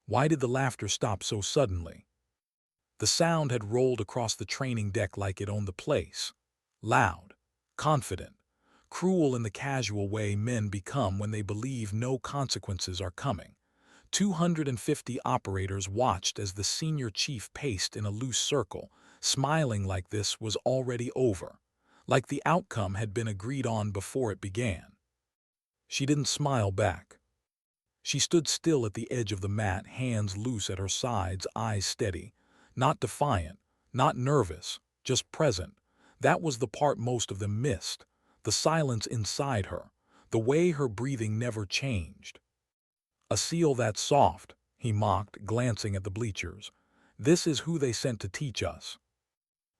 Why did the laughter stop so suddenly? The sound had rolled across the training deck like it owned the place. Loud, confident, cruel in the casual way men become when they believe no consequences are coming. 250 operators watched as the senior chief paced in a loose circle, smiling like this was already over, like the outcome had been agreed on before it began. She didn't smile back. She stood still at the edge of the mat, hands loose at her sides, eyes steady. Not defiant, not nervous, just present. That was the part most of them missed. The silence inside her, the way her breathing never changed. "A seal that's soft," he mocked, glancing at the bleachers. "This is who they sent to teach us."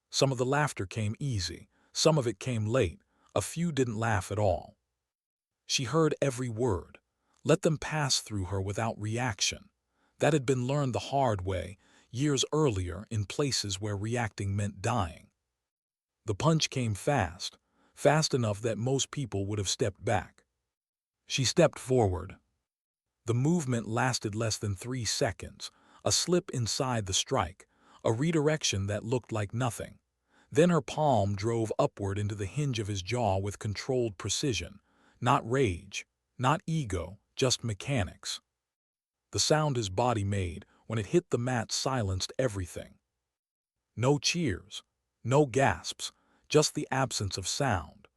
Some of the laughter came easy, some of it came late, a few didn't laugh at all. She heard every word. Let them pass through her without reaction. That had been learned the hard way, years earlier, in places where reacting meant dying. The punch came fast, fast enough that most people would have stepped back. She stepped forward. The movement lasted less than 3 seconds, a slip inside the strike, a redirection that looked like nothing. Then her palm drove upward into the hinge of his jaw with controlled precision. Not rage, not ego, just mechanics. The sound his body made when it hit the mat silenced everything. No cheers, no gasps, just the absence of sound.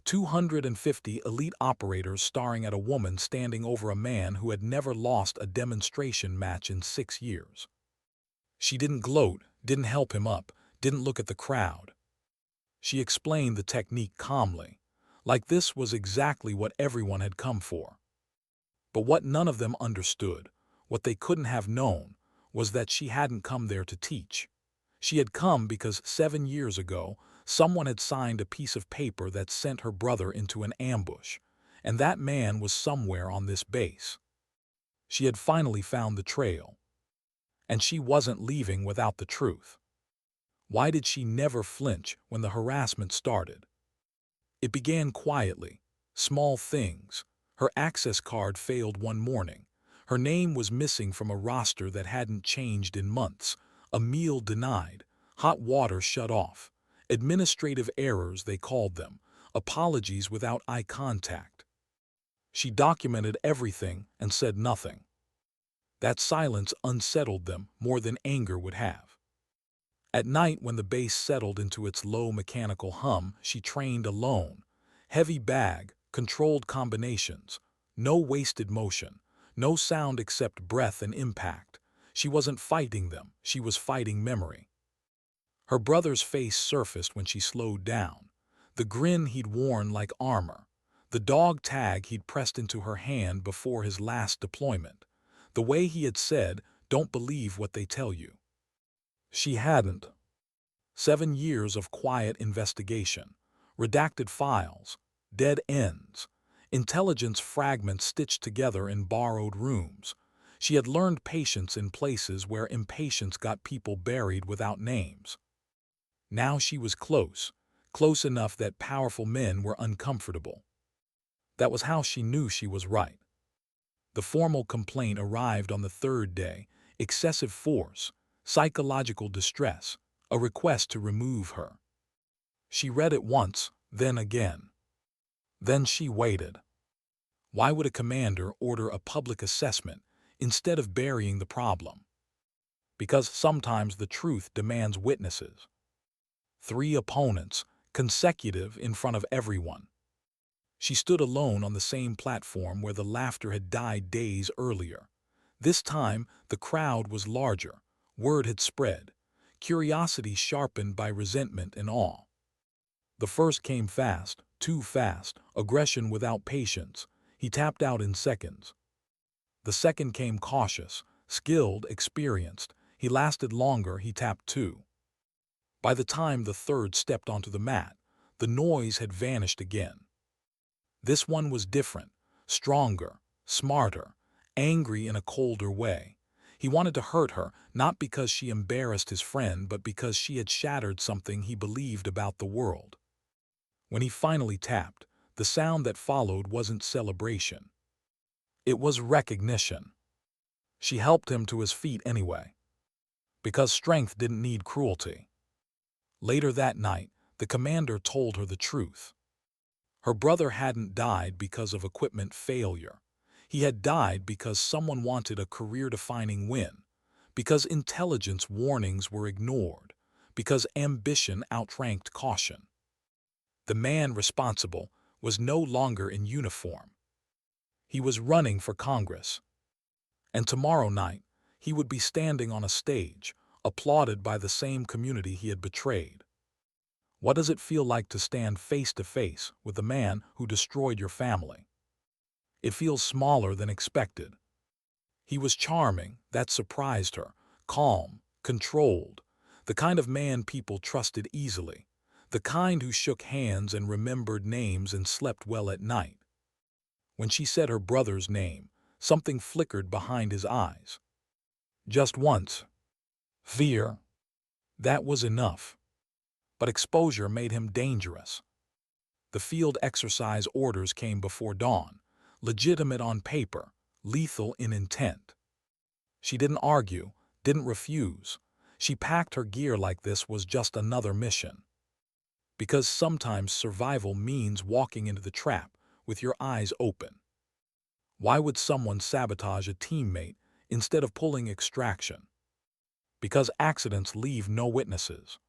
250 elite operators staring at a woman standing over a man who had never lost a demonstration match in 6 years. She didn't gloat, didn't help him up, didn't look at the crowd. She explained the technique calmly, like this was exactly what everyone had come for. But what none of them understood, what they couldn't have known, was that she hadn't come there to teach. She had come because 7 years ago, someone had signed a piece of paper that sent her brother into an ambush, and that man was somewhere on this base. She had finally found the trail, and she wasn't leaving without the truth. Why did she never flinch when the harassment started? It began quietly, small things. Her access card failed one morning. Her name was missing from a roster that hadn't changed in months. A meal denied, hot water shut off. Administrative errors, they called them, apologies without eye contact. She documented everything and said nothing. That silence unsettled them more than anger would have. At night, when the base settled into its low mechanical hum, she trained alone. Heavy bag, controlled combinations, no wasted motion, no sound except breath and impact. She wasn't fighting them, she was fighting memory. Her brother's face surfaced when she slowed down. The grin he'd worn like armor. The dog tag he'd pressed into her hand before his last deployment. The way he had said, "Don't believe what they tell you." She hadn't. 7 years of quiet investigation, redacted files, dead ends, intelligence fragments stitched together in borrowed rooms. She had learned patience in places where impatience got people buried without names. Now she was close, close enough that powerful men were uncomfortable. That was how she knew she was right. The formal complaint arrived on the 3rd day: excessive force, psychological distress, a request to remove her. She read it once, then again. Then she waited. Why would a commander order a public assessment instead of burying the problem? Because sometimes the truth demands witnesses. 3 opponents, consecutive, in front of everyone. She stood alone on the same platform where the laughter had died days earlier. This time, the crowd was larger. Word had spread. Curiosity sharpened by resentment and awe. The first came fast, too fast, aggression without patience. He tapped out in seconds. The second came cautious, skilled, experienced. He lasted longer, he tapped too. By the time the third stepped onto the mat, the noise had vanished again. This one was different, stronger, smarter, angry in a colder way. He wanted to hurt her, not because she embarrassed his friend, but because she had shattered something he believed about the world. When he finally tapped, the sound that followed wasn't celebration. It was recognition. She helped him to his feet anyway, because strength didn't need cruelty. Later that night, the commander told her the truth. Her brother hadn't died because of equipment failure. He had died because someone wanted a career-defining win, because intelligence warnings were ignored, because ambition outranked caution. The man responsible was no longer in uniform. He was running for Congress. And tomorrow night, he would be standing on a stage, applauded by the same community he had betrayed. What does it feel like to stand face to face with the man who destroyed your family? It feels smaller than expected. He was charming, that surprised her, calm, controlled, the kind of man people trusted easily, the kind who shook hands and remembered names and slept well at night. When she said her brother's name, something flickered behind his eyes. Just once. Fear. That was enough. But exposure made him dangerous. The field exercise orders came before dawn, legitimate on paper, lethal in intent. She didn't argue, didn't refuse. She packed her gear like this was just another mission. Because sometimes survival means walking into the trap with your eyes open. Why would someone sabotage a teammate instead of pulling extraction? Because accidents leave no witnesses.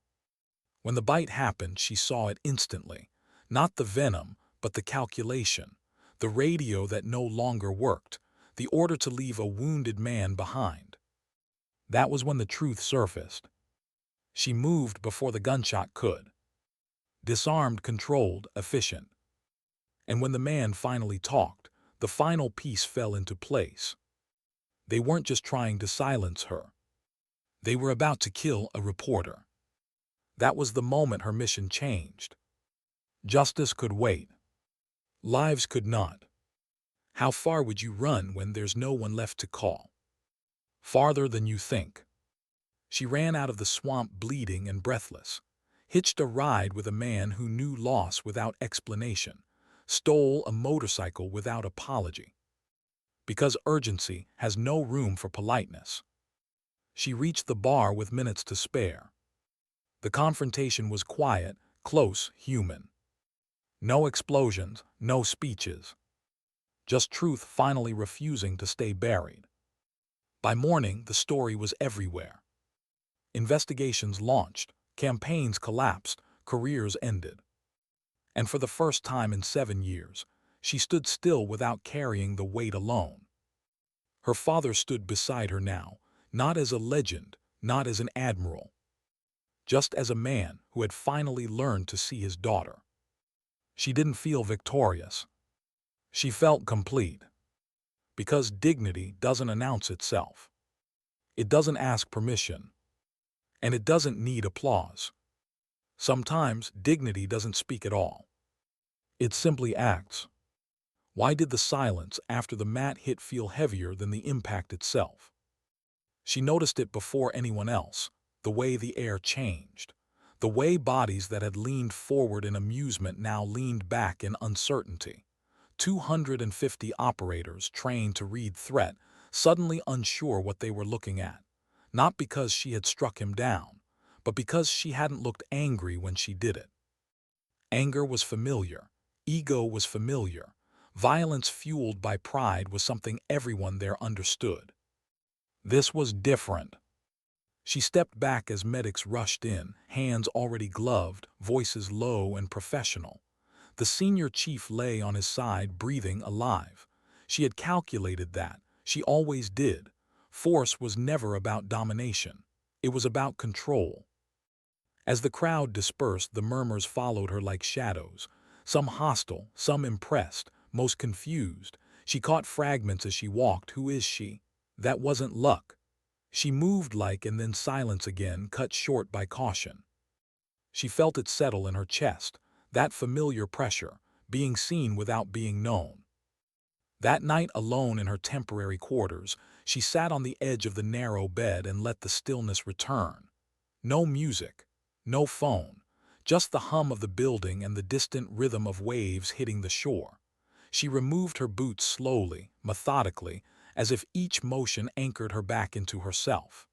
When the bite happened, she saw it instantly. Not the venom, but the calculation. The radio that no longer worked. The order to leave a wounded man behind. That was when the truth surfaced. She moved before the gunshot could. Disarmed, controlled, efficient. And when the man finally talked, the final piece fell into place. They weren't just trying to silence her. They were about to kill a reporter. That was the moment her mission changed. Justice could wait. Lives could not. How far would you run when there's no one left to call? Farther than you think. She ran out of the swamp bleeding and breathless, hitched a ride with a man who knew loss without explanation, stole a motorcycle without apology. Because urgency has no room for politeness. She reached the bar with minutes to spare. The confrontation was quiet, close, human. No explosions, no speeches. Just truth finally refusing to stay buried. By morning, the story was everywhere. Investigations launched, campaigns collapsed, careers ended. And for the first time in 7 years, she stood still without carrying the weight alone. Her father stood beside her now, not as a legend, not as an admiral, just as a man who had finally learned to see his daughter. She didn't feel victorious. She felt complete. Because dignity doesn't announce itself. It doesn't ask permission. And it doesn't need applause. Sometimes dignity doesn't speak at all. It simply acts. Why did the silence after the mat hit feel heavier than the impact itself? She noticed it before anyone else, the way the air changed, the way bodies that had leaned forward in amusement now leaned back in uncertainty. 250 operators trained to read threat, suddenly unsure what they were looking at, not because she had struck him down, but because she hadn't looked angry when she did it. Anger was familiar, ego was familiar, violence fueled by pride was something everyone there understood. This was different. She stepped back as medics rushed in, hands already gloved, voices low and professional. The senior chief lay on his side, breathing, alive. She had calculated that. She always did. Force was never about domination. It was about control. As the crowd dispersed, the murmurs followed her like shadows, some hostile, some impressed, most confused. She caught fragments as she walked. Who is she? That wasn't luck. She moved like, and then silence again, cut short by caution. She felt it settle in her chest, that familiar pressure, being seen without being known. That night, alone in her temporary quarters, she sat on the edge of the narrow bed and let the stillness return. No music, no phone, just the hum of the building and the distant rhythm of waves hitting the shore. She removed her boots slowly, methodically, as if each motion anchored her back into herself.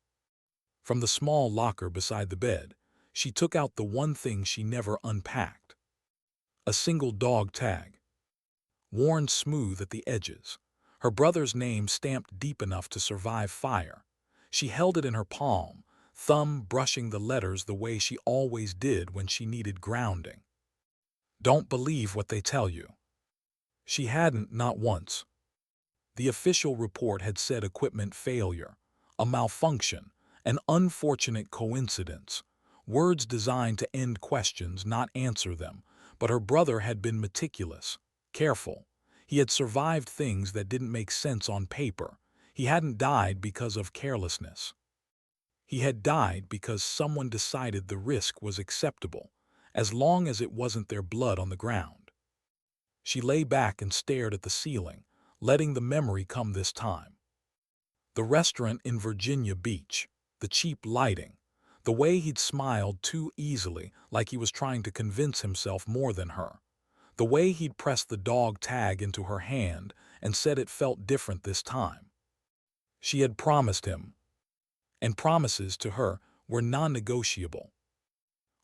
From the small locker beside the bed, she took out the one thing she never unpacked. A single dog tag, worn smooth at the edges, her brother's name stamped deep enough to survive fire. She held it in her palm, thumb brushing the letters the way she always did when she needed grounding. Don't believe what they tell you. She hadn't, not once. The official report had said equipment failure, a malfunction, an unfortunate coincidence, words designed to end questions, not answer them. But her brother had been meticulous, careful. He had survived things that didn't make sense on paper. He hadn't died because of carelessness. He had died because someone decided the risk was acceptable, as long as it wasn't their blood on the ground. She lay back and stared at the ceiling, letting the memory come this time. The restaurant in Virginia Beach, the cheap lighting, the way he'd smiled too easily, like he was trying to convince himself more than her. The way he'd pressed the dog tag into her hand and said it felt different this time. She had promised him, and promises to her were non-negotiable.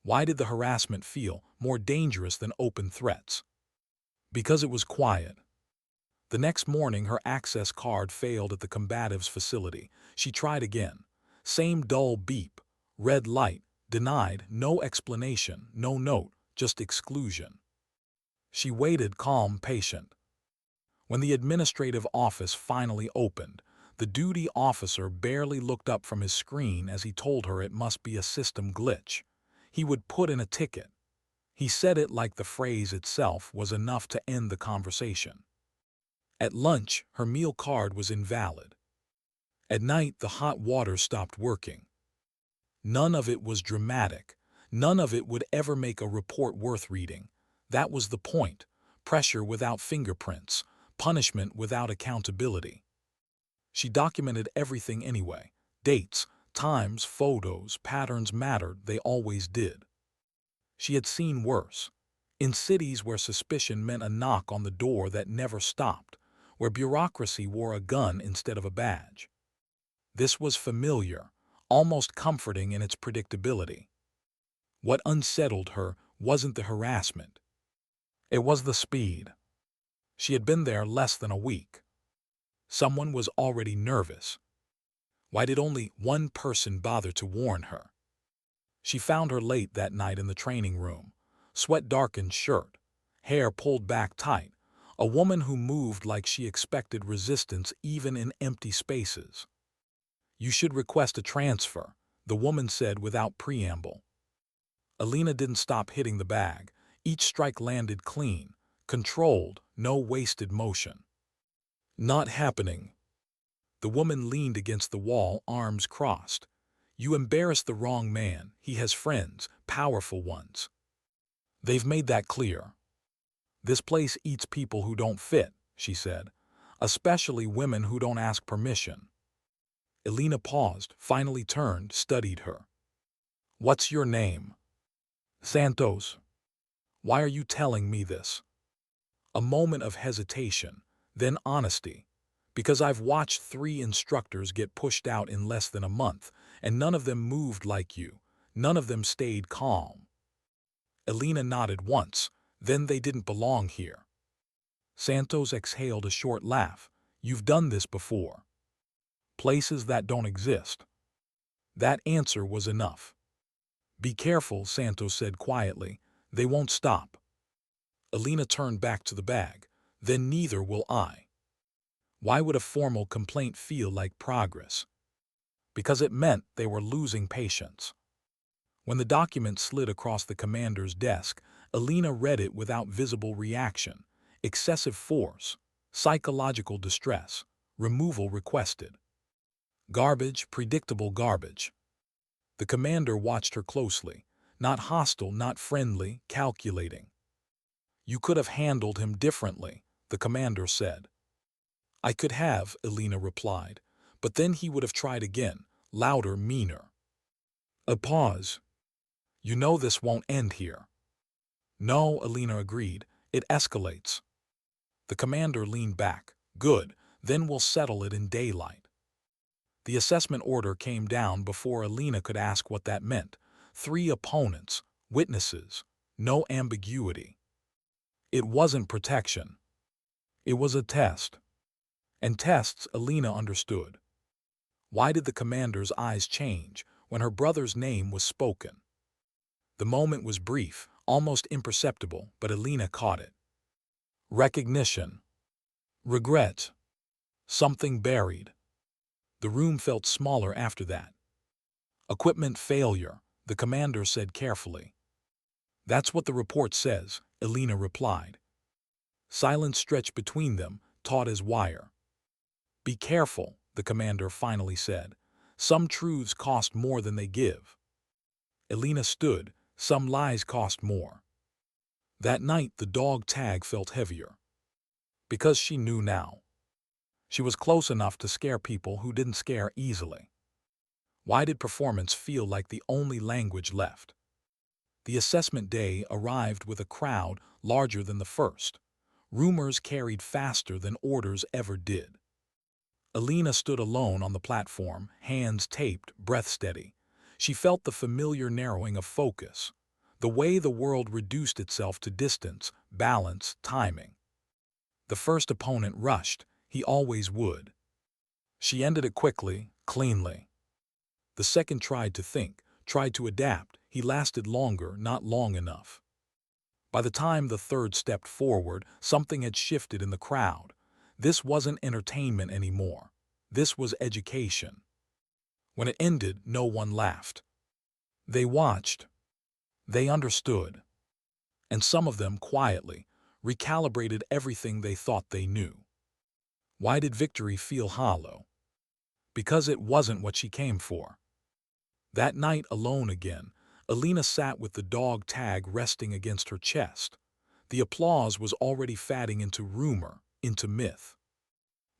Why did the harassment feel more dangerous than open threats? Because it was quiet. The next morning, her access card failed at the combatives facility. She tried again. Same dull beep, red light, denied, no explanation, no note, just exclusion. She waited, calm, patient. When the administrative office finally opened, the duty officer barely looked up from his screen as he told her it must be a system glitch. He would put in a ticket. He said it like the phrase itself was enough to end the conversation. At lunch, her meal card was invalid. At night, the hot water stopped working. None of it was dramatic. None of it would ever make a report worth reading. That was the point. Pressure without fingerprints, punishment without accountability. She documented everything anyway. Dates, times, photos, patterns mattered, they always did. She had seen worse. In cities where suspicion meant a knock on the door that never stopped, where bureaucracy wore a gun instead of a badge. This was familiar, almost comforting in its predictability. What unsettled her wasn't the harassment. It was the speed. She had been there less than a week. Someone was already nervous. Why did only one person bother to warn her? She found her late that night in the training room, sweat-darkened shirt, hair pulled back tight, a woman who moved like she expected resistance even in empty spaces. "You should request a transfer," the woman said without preamble. Alina didn't stop hitting the bag. Each strike landed clean, controlled, no wasted motion. "Not happening." The woman leaned against the wall, arms crossed. "You embarrassed the wrong man. He has friends, powerful ones. They've made that clear. This place eats people who don't fit," she said, "especially women who don't ask permission." Alina paused, finally turned, studied her. "What's your name?" "Santos." "Why are you telling me this?" A moment of hesitation, then honesty. "Because I've watched 3 instructors get pushed out in less than a month, and none of them moved like you. None of them stayed calm." Alina nodded once, then they didn't belong here. Santos exhaled a short laugh. "You've done this before. Places that don't exist." That answer was enough. "Be careful," Santos said quietly. "They won't stop." Alina turned back to the bag. "Then neither will I." Why would a formal complaint feel like progress? Because it meant they were losing patience. When the document slid across the commander's desk, Alina read it without visible reaction. Excessive force, psychological distress, removal requested. Garbage, predictable garbage. The commander watched her closely, not hostile, not friendly, calculating. "You could have handled him differently," the commander said. "I could have," Alina replied, "but then he would have tried again, louder, meaner." A pause. "You know this won't end here." "No," Alina agreed. "It escalates." The commander leaned back. "Good. Then we'll settle it in daylight. The assessment order came down before Alina could ask what that meant. 3 opponents, witnesses, no ambiguity. It wasn't protection. It was a test. And tests, Alina understood. Why did the commander's eyes change when her brother's name was spoken? The moment was brief, almost imperceptible, but Alina caught it. Recognition. Regret. Something buried. The room felt smaller after that. Equipment failure, the commander said carefully. That's what the report says, Alina replied. Silence stretched between them, taut as wire. Be careful, the commander finally said. Some truths cost more than they give. Alina stood. Some lies cost more. That night the dog tag felt heavier. Because she knew now. She was close enough to scare people who didn't scare easily. Why did performance feel like the only language left? The assessment day arrived with a crowd larger than the first. Rumors carried faster than orders ever did. Alina stood alone on the platform, hands taped, breath steady. She felt the familiar narrowing of focus, the way the world reduced itself to distance, balance, timing. The first opponent rushed. He always would. She ended it quickly, cleanly. The second tried to think, tried to adapt. He lasted longer, not long enough. By the time the third stepped forward, something had shifted in the crowd. This wasn't entertainment anymore. This was education. When it ended, no one laughed. They watched. They understood. And some of them, quietly, recalibrated everything they thought they knew. Why did victory feel hollow? Because it wasn't what she came for. That night, alone again, Alina sat with the dog tag resting against her chest. The applause was already fading into rumor, into myth.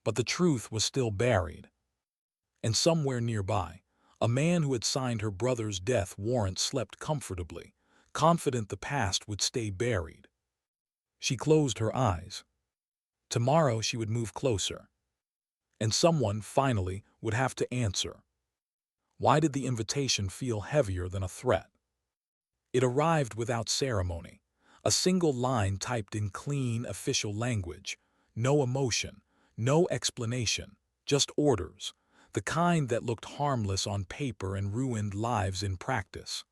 But the truth was still buried. And somewhere nearby, a man who had signed her brother's death warrant slept comfortably, confident the past would stay buried. She closed her eyes. Tomorrow she would move closer. And someone, finally, would have to answer. Why did the invitation feel heavier than a threat? It arrived without ceremony, a single line typed in clean, official language. No emotion, no explanation, just orders, the kind that looked harmless on paper and ruined lives in practice.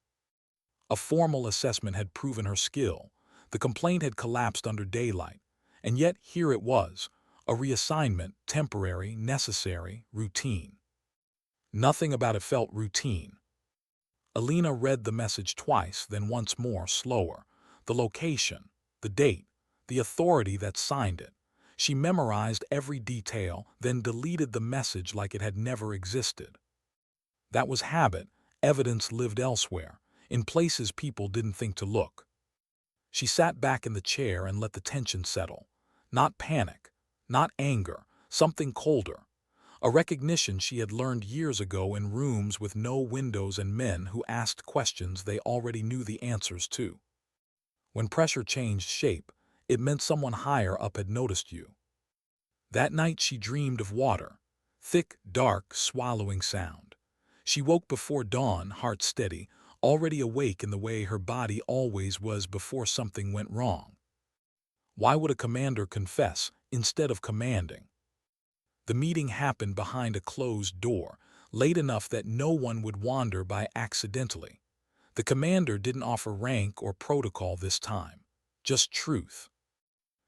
A formal assessment had proven her skill. The complaint had collapsed under daylight. And yet here it was, a reassignment, temporary, necessary, routine. Nothing about it felt routine. Alina read the message twice, then once more, slower. The location, the date, the authority that signed it. She memorized every detail, then deleted the message like it had never existed. That was habit. Evidence lived elsewhere, in places people didn't think to look. She sat back in the chair and let the tension settle. Not panic, not anger, something colder. A recognition she had learned years ago in rooms with no windows and men who asked questions they already knew the answers to. When pressure changed shape, it meant someone higher up had noticed you. That night she dreamed of water, thick, dark, swallowing sound. She woke before dawn, heart steady, already awake in the way her body always was before something went wrong. Why would a commander confess instead of commanding? The meeting happened behind a closed door, late enough that no one would wander by accidentally. The commander didn't offer rank or protocol this time, just truth.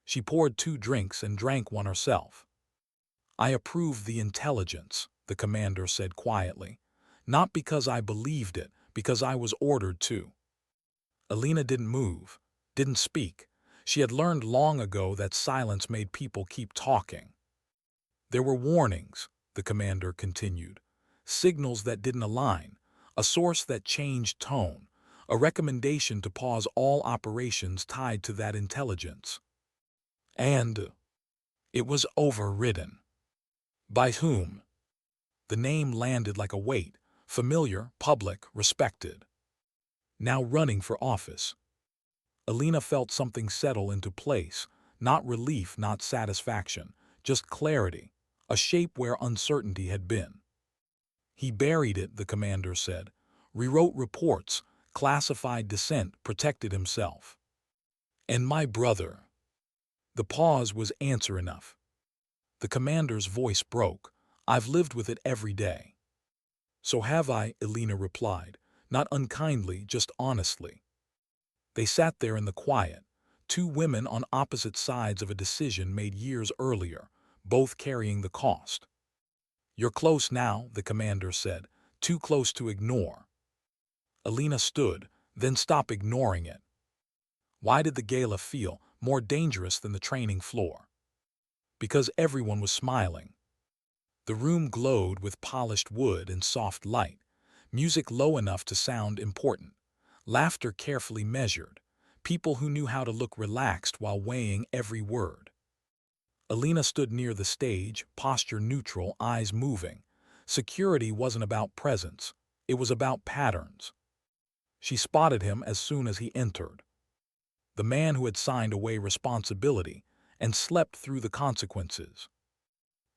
She poured 2 drinks and drank one herself. I approve the intelligence, the commander said quietly. Not because I believed it, because I was ordered to. Alina didn't move, didn't speak. She had learned long ago that silence made people keep talking. There were warnings, the commander continued. Signals that didn't align, a source that changed tone, a recommendation to pause all operations tied to that intelligence. And it was overridden. By whom? The name landed like a weight, familiar, public, respected. Now running for office. Alina felt something settle into place, not relief, not satisfaction, just clarity, a shape where uncertainty had been. He buried it, the commander said, rewrote reports, classified dissent, protected himself. And my brother. The pause was answer enough. The commander's voice broke. I've lived with it every day. So have I, Elena replied, not unkindly, just honestly. They sat there in the quiet, two women on opposite sides of a decision made years earlier, both carrying the cost. You're close now, the commander said, too close to ignore. Elena stood, then stopped ignoring it. Why did the gala feel more dangerous than the training floor? Because everyone was smiling. The room glowed with polished wood and soft light, music low enough to sound important, laughter carefully measured, people who knew how to look relaxed while weighing every word. Elena stood near the stage, posture neutral, eyes moving. Security wasn't about presence, it was about patterns. She spotted him as soon as he entered. The man who had signed away responsibility and slept through the consequences.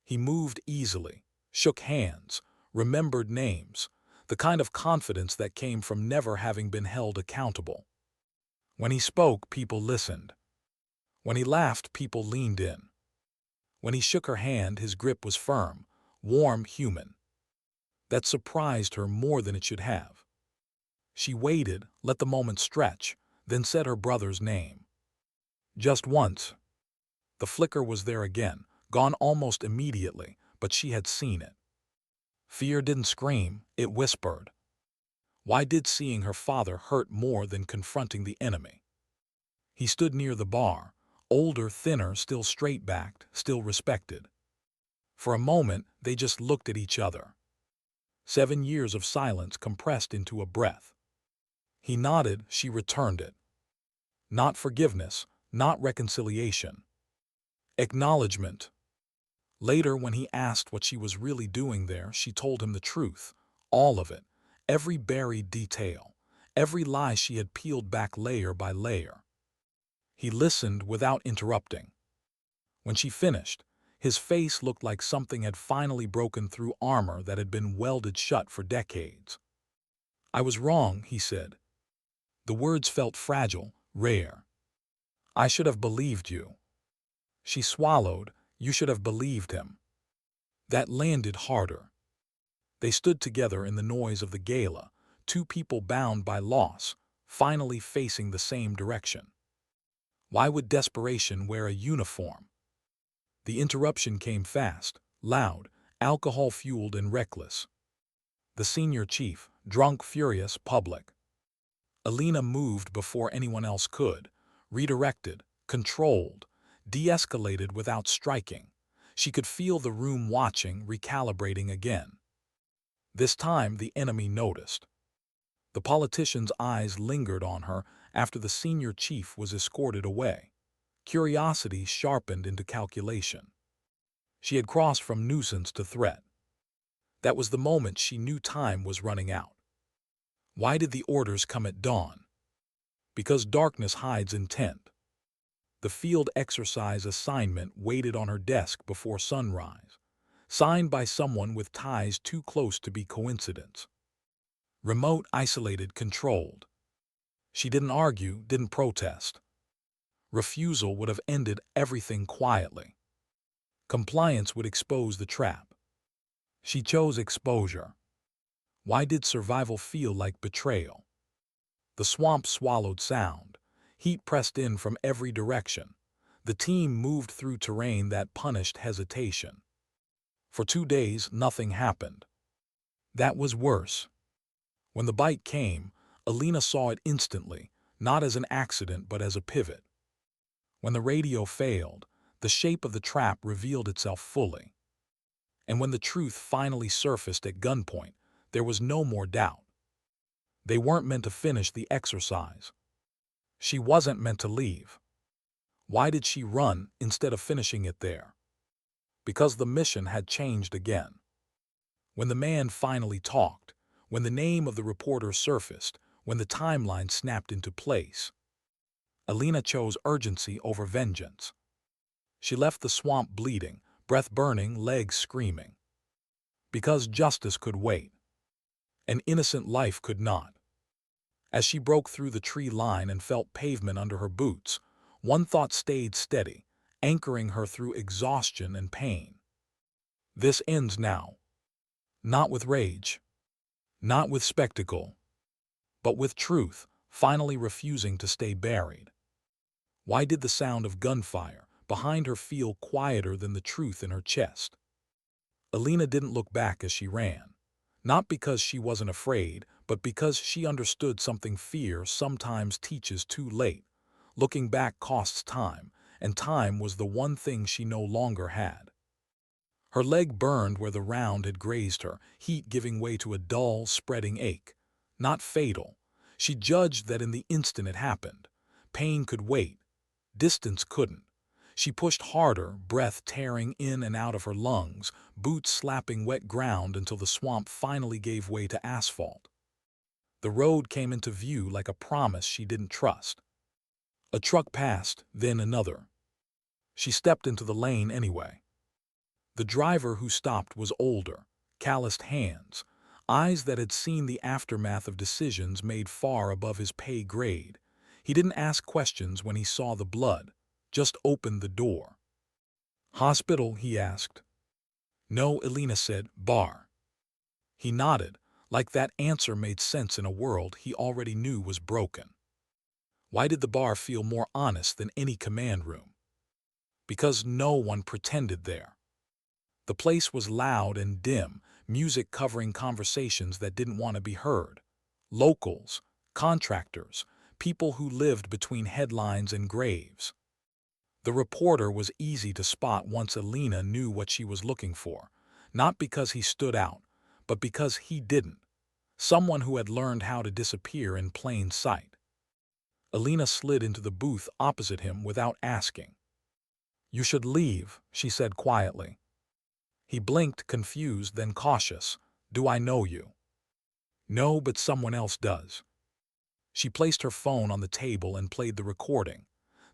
He moved easily, shook hands, remembered names, the kind of confidence that came from never having been held accountable. When he spoke, people listened. When he laughed, people leaned in. When he shook her hand, his grip was firm, warm, human. That surprised her more than it should have. She waited, let the moment stretch, then said her brother's name. Just once. The flicker was there again, gone almost immediately, but she had seen it. Fear didn't scream, it whispered. Why did seeing her father hurt more than confronting the enemy? He stood near the bar, older, thinner, still straight-backed, still respected. For a moment, they just looked at each other. 7 years of silence compressed into a breath. He nodded, she returned it. Not forgiveness, not reconciliation. Acknowledgement. Later, when he asked what she was really doing there, she told him the truth, all of it, every buried detail, every lie she had peeled back layer by layer. He listened without interrupting. When she finished, his face looked like something had finally broken through armor that had been welded shut for decades. I was wrong, he said. The words felt fragile, rare. I should have believed you. She swallowed. You should have believed him. That landed harder. They stood together in the noise of the gala, two people bound by loss, finally facing the same direction. Why would desperation wear a uniform? The interruption came fast, loud, alcohol-fueled and reckless. The senior chief, drunk, furious, public. Elena moved before anyone else could, redirected, controlled, de-escalated without striking. She could feel the room watching, recalibrating again. This time the enemy noticed. The politician's eyes lingered on her after the senior chief was escorted away. Curiosity sharpened into calculation. She had crossed from nuisance to threat. That was the moment she knew time was running out. Why did the orders come at dawn? Because darkness hides intent. The field exercise assignment waited on her desk before sunrise, signed by someone with ties too close to be coincidence. Remote, isolated, controlled. She didn't argue, didn't protest. Refusal would have ended everything quietly. Compliance would expose the trap. She chose exposure. Why did survival feel like betrayal? The swamp swallowed sound. Heat pressed in from every direction. The team moved through terrain that punished hesitation. For 2 days, nothing happened. That was worse. When the bite came, Elena saw it instantly, not as an accident but as a pivot. When the radio failed, the shape of the trap revealed itself fully. And when the truth finally surfaced at gunpoint, there was no more doubt. They weren't meant to finish the exercise. She wasn't meant to leave. Why did she run instead of finishing it there? Because the mission had changed again. When the man finally talked, when the name of the reporter surfaced, when the timeline snapped into place, Elena chose urgency over vengeance. She left the swamp bleeding, breath burning, legs screaming. Because justice could wait. An innocent life could not. As she broke through the tree line and felt pavement under her boots, one thought stayed steady, anchoring her through exhaustion and pain. This ends now. Not with rage, not with spectacle, but with truth, finally refusing to stay buried. Why did the sound of gunfire behind her feel quieter than the truth in her chest? Alina didn't look back as she ran. Not because she wasn't afraid, but because she understood something fear sometimes teaches too late. Looking back costs time, and time was the one thing she no longer had. Her leg burned where the round had grazed her, heat giving way to a dull, spreading ache. Not fatal. She judged that in the instant it happened. Pain could wait. Distance couldn't. She pushed harder, breath tearing in and out of her lungs, boots slapping wet ground until the swamp finally gave way to asphalt. The road came into view like a promise she didn't trust. A truck passed, then another. She stepped into the lane anyway. The driver who stopped was older, calloused hands, eyes that had seen the aftermath of decisions made far above his pay grade. He didn't ask questions when he saw the blood, just opened the door. "Hospital?" he asked. "No," Alina said, "bar." He nodded, like that answer made sense in a world he already knew was broken. Why did the bar feel more honest than any command room? Because no one pretended there. The place was loud and dim, music covering conversations that didn't want to be heard. Locals, contractors, people who lived between headlines and graves. The reporter was easy to spot once Alina knew what she was looking for, not because he stood out, but because he didn't. Someone who had learned how to disappear in plain sight. Alina slid into the booth opposite him without asking. "You should leave," she said quietly. He blinked, confused, then cautious. "Do I know you?" "No, but someone else does." She placed her phone on the table and played the recording.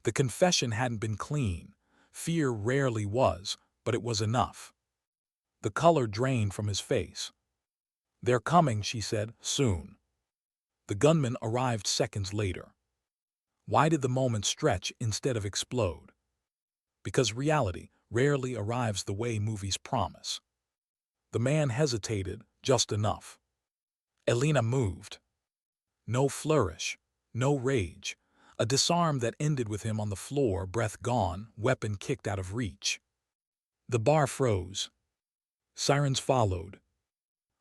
The confession hadn't been clean. Fear rarely was, but it was enough. The color drained from his face. "They're coming," she said, "soon." The gunman arrived seconds later. Why did the moment stretch instead of explode? Because reality rarely arrives the way movies promise. The man hesitated just enough. Alina moved. No flourish, no rage. A disarm that ended with him on the floor, breath gone, weapon kicked out of reach. The bar froze. Sirens followed.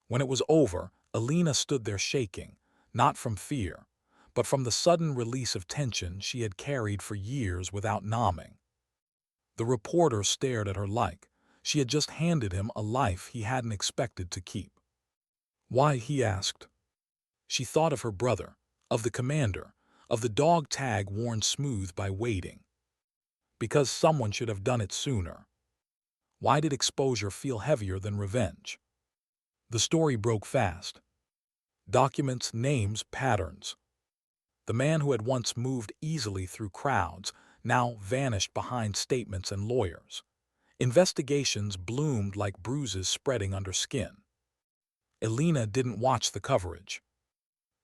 When it was over, Alina stood there shaking, not from fear, but from the sudden release of tension she had carried for years without numbing. The reporter stared at her like she had just handed him a life he hadn't expected to keep. "Why?" he asked. She thought of her brother, of the commander, of the dog tag worn smooth by waiting. Because someone should have done it sooner. Why did exposure feel heavier than revenge? The story broke fast. Documents, names, patterns. The man who had once moved easily through crowds now vanished behind statements and lawyers. Investigations bloomed like bruises spreading under skin. Alina didn't watch the coverage.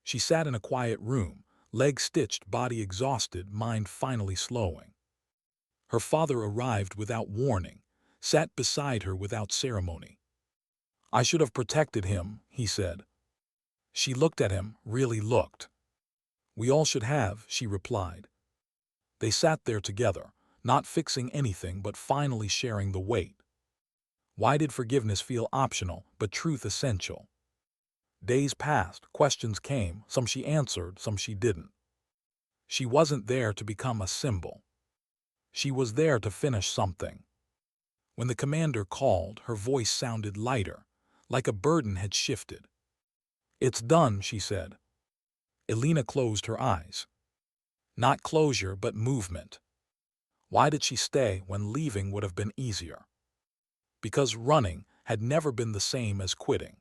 She sat in a quiet room, legs stitched, body exhausted, mind finally slowing. Her father arrived without warning, sat beside her without ceremony. "I should have protected him," he said. She looked at him, really looked. "We all should have," she replied. They sat there together, not fixing anything but finally sharing the weight. Why did forgiveness feel optional, but truth essential? Days passed, questions came, some she answered, some she didn't. She wasn't there to become a symbol. She was there to finish something. When the commander called, her voice sounded lighter, like a burden had shifted. "It's done," she said. Alina closed her eyes. Not closure, but movement. Why did she stay when leaving would have been easier? Because running had never been the same as quitting.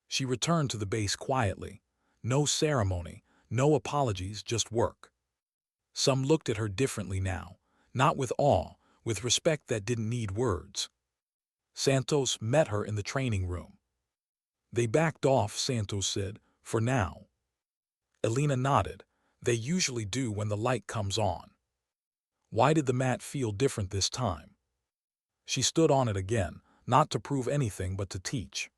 She returned to the base quietly. No ceremony, no apologies, just work. Some looked at her differently now, not with awe, with respect that didn't need words. Santos met her in the training room. They backed off, Santos said, for now. Elena nodded. They usually do when the light comes on. Why did the mat feel different this time? She stood on it again, not to prove anything but to teach.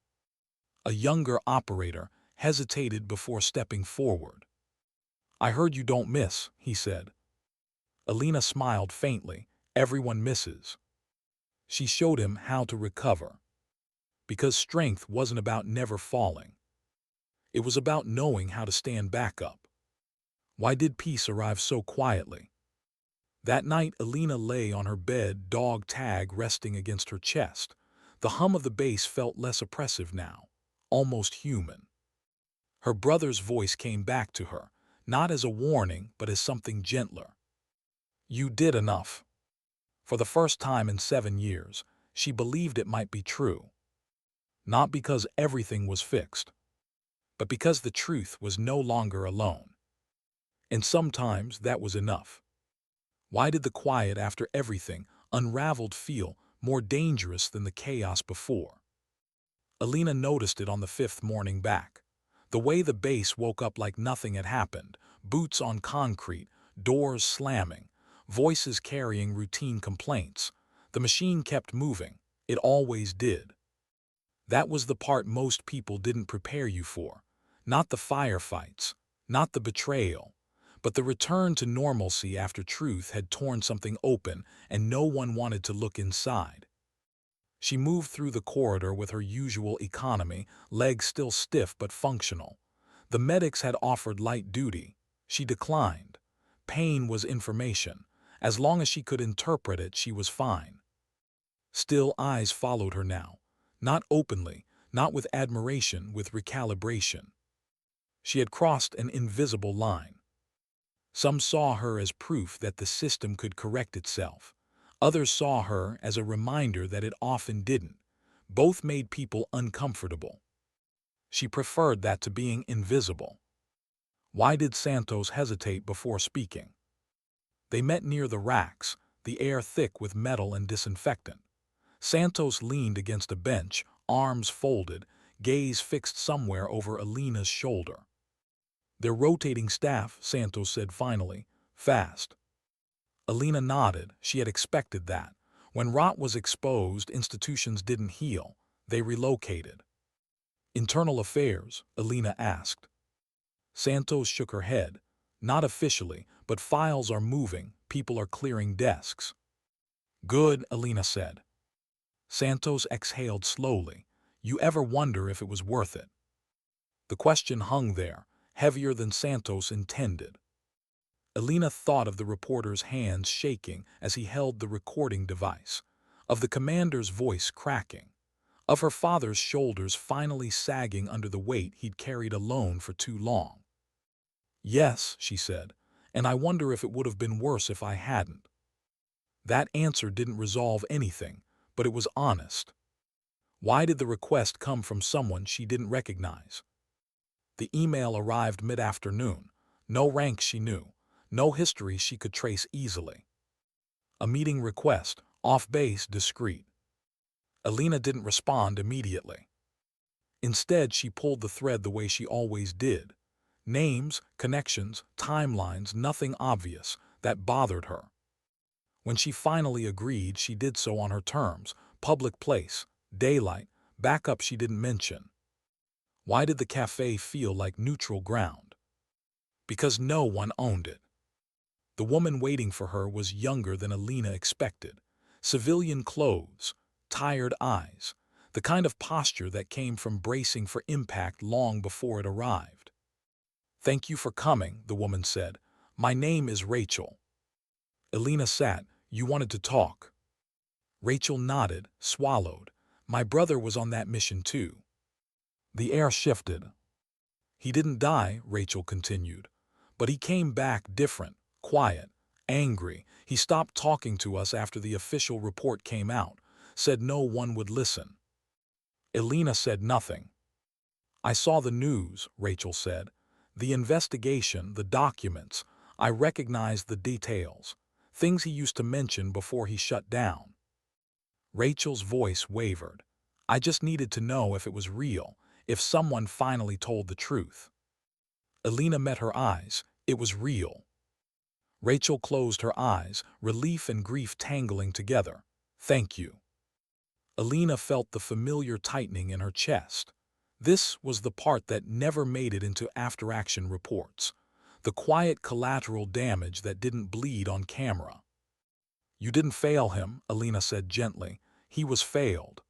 A younger operator hesitated before stepping forward. I heard you don't miss, he said. Elena smiled faintly. Everyone misses. She showed him how to recover. Because strength wasn't about never falling. It was about knowing how to stand back up. Why did peace arrive so quietly? That night, Elena lay on her bed, dog tag resting against her chest. The hum of the bass felt less oppressive now, almost human. Her brother's voice came back to her, not as a warning, but as something gentler. You did enough. For the first time in 7 years, she believed it might be true. Not because everything was fixed, but because the truth was no longer alone. And sometimes that was enough. Why did the quiet after everything unraveled feel more dangerous than the chaos before? Elena noticed it on the 5th morning back. The way the bass woke up like nothing had happened, boots on concrete, doors slamming, voices carrying routine complaints. The machine kept moving. It always did. That was the part most people didn't prepare you for. Not the firefights, not the betrayal, but the return to normalcy after truth had torn something open and no one wanted to look inside. She moved through the corridor with her usual economy, legs still stiff but functional. The medics had offered light duty. She declined. Pain was information. As long as she could interpret it, she was fine. Still, eyes followed her now. Not openly, not with admiration, with recalibration. She had crossed an invisible line. Some saw her as proof that the system could correct itself. Others saw her as a reminder that it often didn't. Both made people uncomfortable. She preferred that to being invisible. Why did Santos hesitate before speaking? They met near the racks, the air thick with metal and disinfectant. Santos leaned against a bench, arms folded, gaze fixed somewhere over Elena's shoulder. They're rotating staff, Santos said finally, fast. Elena nodded. She had expected that. When rot was exposed, institutions didn't heal. They relocated. Internal affairs, Elena asked. Santos shook her head. Not officially, but files are moving. People are clearing desks. Good, Elena said. Santos exhaled slowly. You ever wonder if it was worth it? The question hung there, heavier than Santos intended. Elena thought of the reporter's hands shaking as he held the recording device, of the commander's voice cracking, of her father's shoulders finally sagging under the weight he'd carried alone for too long. Yes, she said, and I wonder if it would have been worse if I hadn't. That answer didn't resolve anything, but it was honest. Why did the request come from someone she didn't recognize? The email arrived mid-afternoon. No rank she knew. No history she could trace easily. A meeting request, off-base, discreet. Elena didn't respond immediately. Instead, she pulled the thread the way she always did. Names, connections, timelines, nothing obvious. That bothered her. When she finally agreed, she did so on her terms. Public place, daylight, backup she didn't mention. Why did the cafe feel like neutral ground? Because no one owned it. The woman waiting for her was younger than Elena expected. Civilian clothes, tired eyes, the kind of posture that came from bracing for impact long before it arrived. Thank you for coming, the woman said. My name is Rachel. Elena sat. You wanted to talk. Rachel nodded, swallowed. My brother was on that mission too. The air shifted. He didn't die, Rachel continued, but he came back different. Quiet, angry. He stopped talking to us after the official report came out, said no one would listen. Elena said nothing. I saw the news, Rachel said. The investigation, the documents. I recognized the details. Things he used to mention before he shut down. Rachel's voice wavered. I just needed to know if it was real, if someone finally told the truth. Alina met her eyes. It was real. Rachel closed her eyes, relief and grief tangling together. Thank you. Alina felt the familiar tightening in her chest. This was the part that never made it into after-action reports. The quiet collateral damage that didn't bleed on camera. You didn't fail him, Alina said gently. He was failed.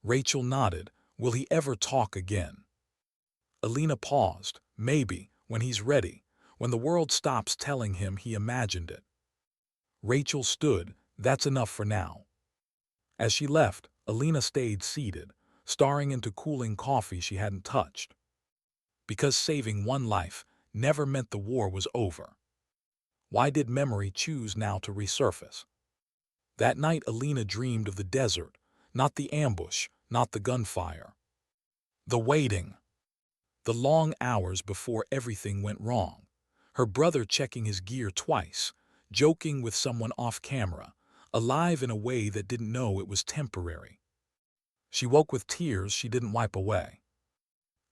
Rachel nodded. Will he ever talk again? Alina paused. Maybe, when he's ready, when the world stops telling him he imagined it. Rachel stood. That's enough for now. As she left, Alina stayed seated, staring into cooling coffee she hadn't touched. Because saving one life never meant the war was over. Why did memory choose now to resurface? That night Alina dreamed of the desert, not the ambush, not the gunfire. The waiting. The long hours before everything went wrong. Her brother checking his gear twice, joking with someone off camera, alive in a way that didn't know it was temporary. She woke with tears she didn't wipe away.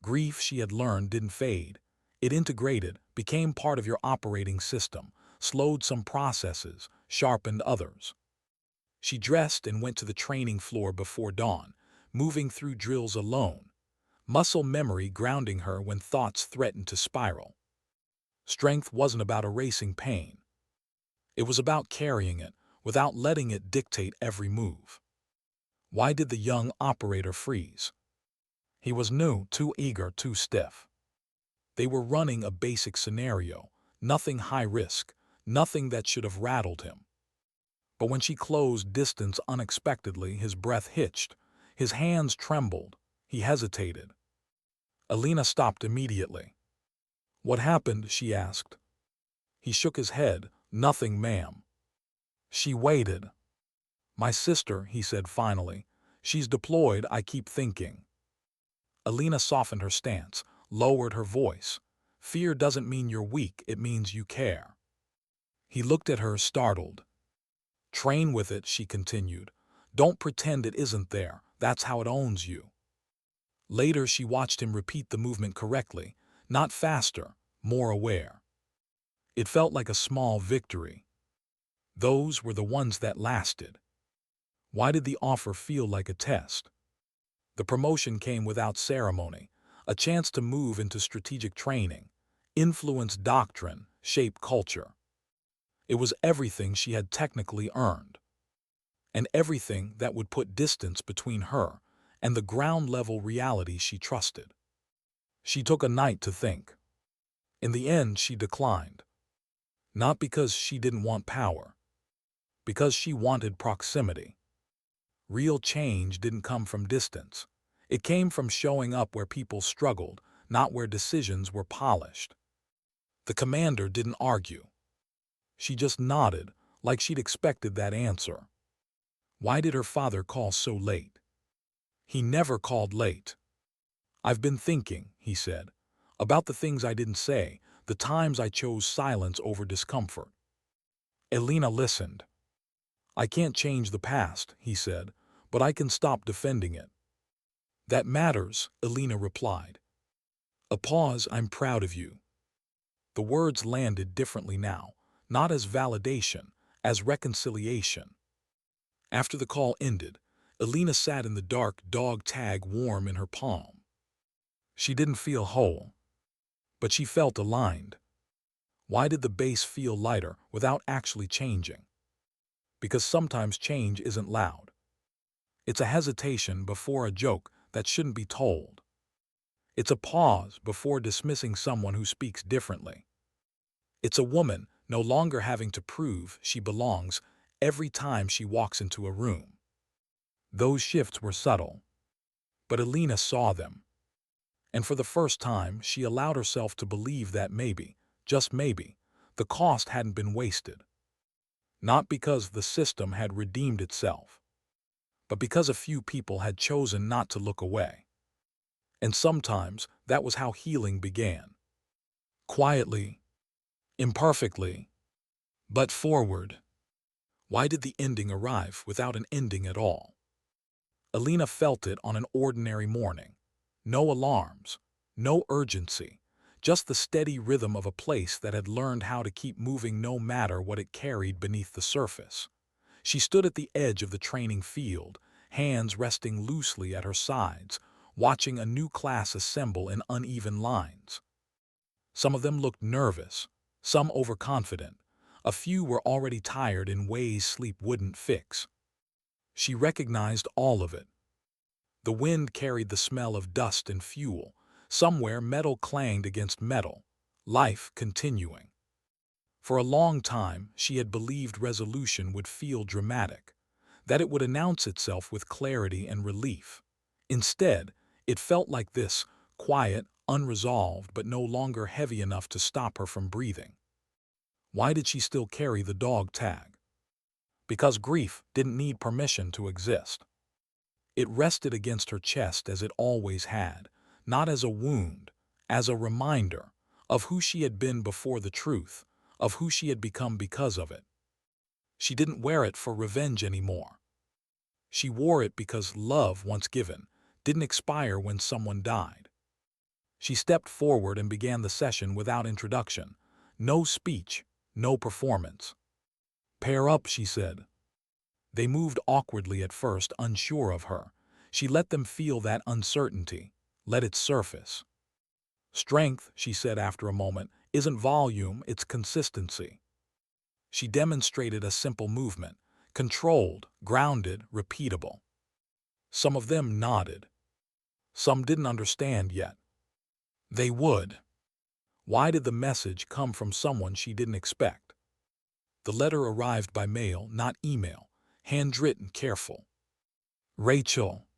Grief she had learned didn't fade. It integrated, became part of your operating system, slowed some processes, sharpened others. She dressed and went to the training floor before dawn, moving through drills alone, muscle memory grounding her when thoughts threatened to spiral. Strength wasn't about erasing pain. It was about carrying it, without letting it dictate every move. Why did the young operator freeze? He was new, too eager, too stiff. They were running a basic scenario, nothing high risk, nothing that should have rattled him. But when she closed distance unexpectedly, his breath hitched, his hands trembled, he hesitated. Alina stopped immediately. What happened? She asked. He shook his head. Nothing, ma'am. She waited. My sister, he said finally. She's deployed, I keep thinking. Alina softened her stance, lowered her voice. Fear doesn't mean you're weak, it means you care. He looked at her, startled. Train with it, she continued. Don't pretend it isn't there, that's how it owns you. Later she watched him repeat the movement correctly, not faster, more aware. It felt like a small victory. Those were the ones that lasted. Why did the offer feel like a test? The promotion came without ceremony, a chance to move into strategic training, influence doctrine, shape culture. It was everything she had technically earned, and everything that would put distance between her and the ground-level reality she trusted. She took a night to think. In the end, she declined. Not because she didn't want power, because she wanted proximity. Real change didn't come from distance. It came from showing up where people struggled, not where decisions were polished. The commander didn't argue. She just nodded, like she'd expected that answer. Why did her father call so late? He never called late. I've been thinking, he said, about the things I didn't say, the times I chose silence over discomfort. Alina listened. I can't change the past, he said, but I can stop defending it. That matters, Alina replied. A pause. I'm proud of you. The words landed differently now, not as validation, as reconciliation. After the call ended, Alina sat in the dark, dog tag warm in her palm. She didn't feel whole, but she felt aligned. Why did the base feel lighter without actually changing? Because sometimes change isn't loud. It's a hesitation before a joke that shouldn't be told. It's a pause before dismissing someone who speaks differently. It's a woman no longer having to prove she belongs every time she walks into a room. Those shifts were subtle, but Alina saw them. And for the first time, she allowed herself to believe that maybe, just maybe, the cost hadn't been wasted. Not because the system had redeemed itself, but because a few people had chosen not to look away. And sometimes that was how healing began. Quietly, imperfectly, but forward. Why did the ending arrive without an ending at all? Alina felt it on an ordinary morning. No alarms, no urgency, just the steady rhythm of a place that had learned how to keep moving no matter what it carried beneath the surface. She stood at the edge of the training field, hands resting loosely at her sides, watching a new class assemble in uneven lines. Some of them looked nervous, some overconfident. A few were already tired in ways sleep wouldn't fix. She recognized all of it. The wind carried the smell of dust and fuel. Somewhere metal clanged against metal, life continuing. For a long time, she had believed resolution would feel dramatic, that it would announce itself with clarity and relief. Instead, it felt like this, quiet, unresolved, but no longer heavy enough to stop her from breathing. Why did she still carry the dog tag? Because grief didn't need permission to exist. It rested against her chest as it always had, not as a wound, as a reminder of who she had been before the truth, of who she had become because of it. She didn't wear it for revenge anymore. She wore it because love, once given, didn't expire when someone died. She stepped forward and began the session without introduction. No speech, no performance. "Pair up," she said. They moved awkwardly at first, unsure of her. She let them feel that uncertainty, let it surface. "Strength," she said after a moment, "isn't volume, it's consistency." She demonstrated a simple movement, controlled, grounded, repeatable. Some of them nodded. Some didn't understand yet. They would. Why did the message come from someone she didn't expect? The letter arrived by mail, not email, handwritten, careful. "Rachel."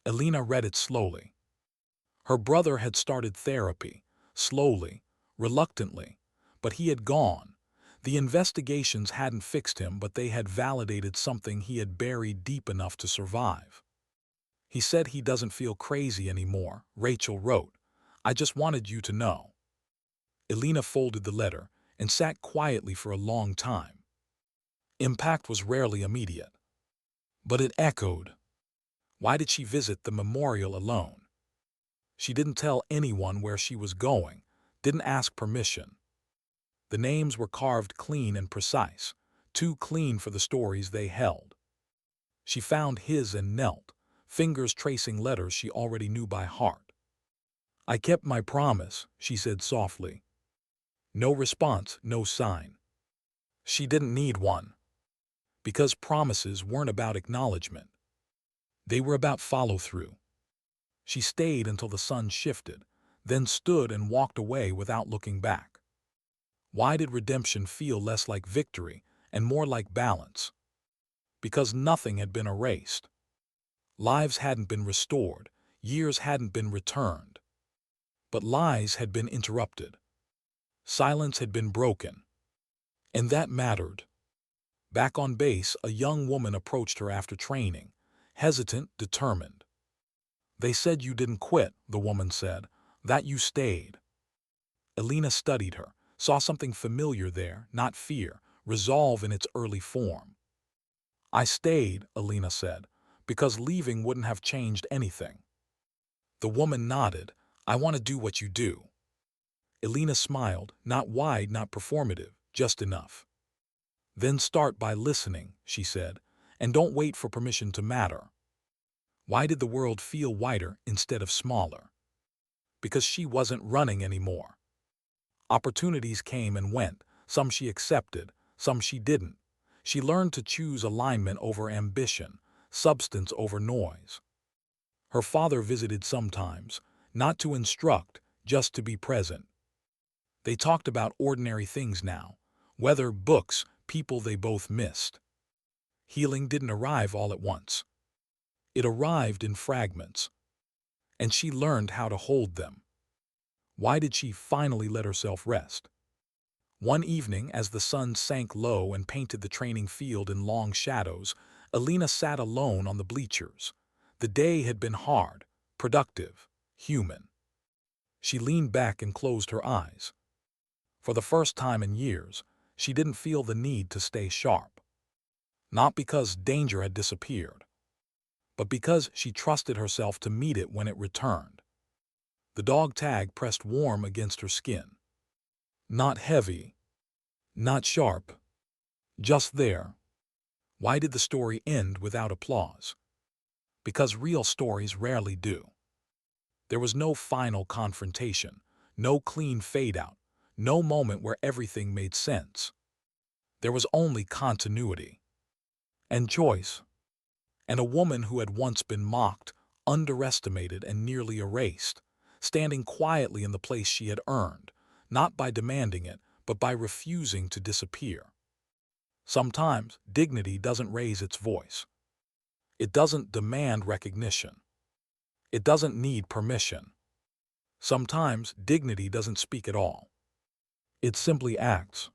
Alina read it slowly. Her brother had started therapy, slowly, reluctantly, but he had gone. The investigations hadn't fixed him, but they had validated something he had buried deep enough to survive. "He said he doesn't feel crazy anymore," Rachel wrote. "I just wanted you to know." Alina folded the letter and sat quietly for a long time. Impact was rarely immediate. But it echoed. Why did she visit the memorial alone? She didn't tell anyone where she was going, didn't ask permission. The names were carved clean and precise, too clean for the stories they held. She found his and knelt, fingers tracing letters she already knew by heart. "I kept my promise," she said softly. No response, no sign. She didn't need one. Because promises weren't about acknowledgement. They were about follow-through. She stayed until the sun shifted, then stood and walked away without looking back. Why did redemption feel less like victory and more like balance? Because nothing had been erased. Lives hadn't been restored, years hadn't been returned. But lies had been interrupted. Silence had been broken. And that mattered. Back on base, a young woman approached her after training, hesitant, determined. "They said you didn't quit," the woman said, "that you stayed." Alina studied her, saw something familiar there, not fear, resolve in its early form. "I stayed," Alina said, "because leaving wouldn't have changed anything." The woman nodded. "I want to do what you do." Alina smiled, not wide, not performative, just enough. "Then start by listening," she said, "and don't wait for permission to matter." Why did the world feel wider instead of smaller? Because she wasn't running anymore. Opportunities came and went, some she accepted, some she didn't. She learned to choose alignment over ambition, substance over noise. Her father visited sometimes, not to instruct, just to be present. They talked about ordinary things now, weather, books, people they both missed. Healing didn't arrive all at once. It arrived in fragments, and she learned how to hold them. Why did she finally let herself rest? One evening, as the sun sank low and painted the training field in long shadows, Alina sat alone on the bleachers. The day had been hard, productive, human. She leaned back and closed her eyes. For the first time in years, she didn't feel the need to stay sharp. not because danger had disappeared, but because she trusted herself to meet it when it returned. The dog tag pressed warm against her skin. Not heavy, not sharp, just there. Why did the story end without applause? Because real stories rarely do. There was no final confrontation, no clean fade-out, no moment where everything made sense. There was only continuity and choice. And a woman who had once been mocked, underestimated, and nearly erased, standing quietly in the place she had earned, not by demanding it, but by refusing to disappear. Sometimes dignity doesn't raise its voice. It doesn't demand recognition. It doesn't need permission. Sometimes dignity doesn't speak at all. It simply acts.